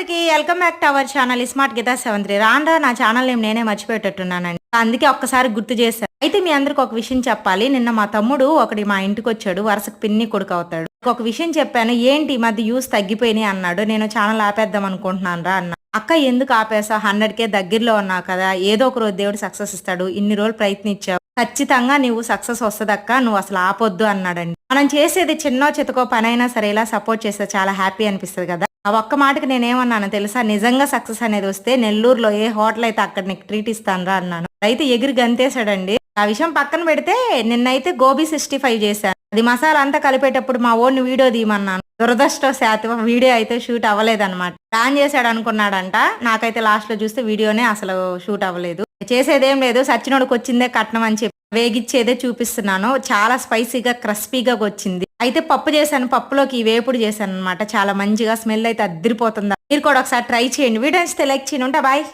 అందరికి welcome back to our channel smart Geetha seven three. రాను నా ఛానల్ నేమ్ నేనే మర్చిపోయేటట్టున్నానండి. అందుకే ఒక్కసారి గుర్తు చేశాను. అయితే మీ అందరికి ఒక విషయం చెప్పాలి. నిన్న మా తమ్ముడు ఒకటి మా ఇంటికి వచ్చాడు. వరుసకు పిన్ని కొడుకు అవుతాడు. ఒక విషయం చెప్పాను. ఏంటి ఈ మధ్య యూస్ తగ్గిపోయినాయి అన్నాడు. నేను ఛానల్ ఆపేద్దాం అనుకుంటున్నాను రా అన్న. అక్క ఎందుకు ఆపేసా? 100K దగ్గరలో ఉన్నావు కదా, ఏదో ఒక రోజు దేవుడు సక్సెస్ ఇస్తాడు. ఇన్ని రోజులు ప్రయత్నించావు, ఖచ్చితంగా నువ్వు సక్సెస్ వస్తుందక్క, నువ్వు అసలు ఆపొద్దు అన్నాడండి. మనం చేసేది చిన్నో చితకో పనైనా సరే ఇలా సపోర్ట్ చేస్తే చాలా హ్యాపీ అనిపిస్తుంది కదా. ఆ ఒక్క మాటకి నేనేమన్నాను తెలుసా? నిజంగా సక్సెస్ అనేది వస్తే నెల్లూరులో ఏ హోటల్ అయితే అక్కడ నీకు ట్రీట్ ఇస్తాను రా అన్నాను. అయితే ఎగిరి గంతేశాడండి. ఆ విషయం పక్కన పెడితే నిన్నైతే గోబీ 65 చేశాను. అది మసాలా అంతా కలిపేటప్పుడు మా ఓడిని వీడియో తీయమన్నాను. దురదృష్టవశాత్తు వీడియో అయితే షూట్ అవ్వలేదన్నమాట. ప్లాన్ చేశాడు అనుకున్నాడంట. నాకైతే లాస్ట్ లో చూస్తే వీడియోనే అసలు షూట్ అవ్వలేదు. చేసేదేం లేదు, సచ్చినోడికి వచ్చిందే కట్నం అని చెప్పి వేగిచ్చేదే చూపిస్తున్నాను. చాలా స్పైసీగా క్రిస్పీగా వచ్చింది. అయితే పప్పు చేశాను, పప్పులోకి వేపుడు చేశాను అనమాట. చాలా మంచిగా స్మెల్ అయితే అద్దరిపోతుందా. మీరు కూడా ఒకసారి ట్రై చేయండి. వీడియో నచ్చితే లైక్ చేయండి. ఉంటా, బాయ్.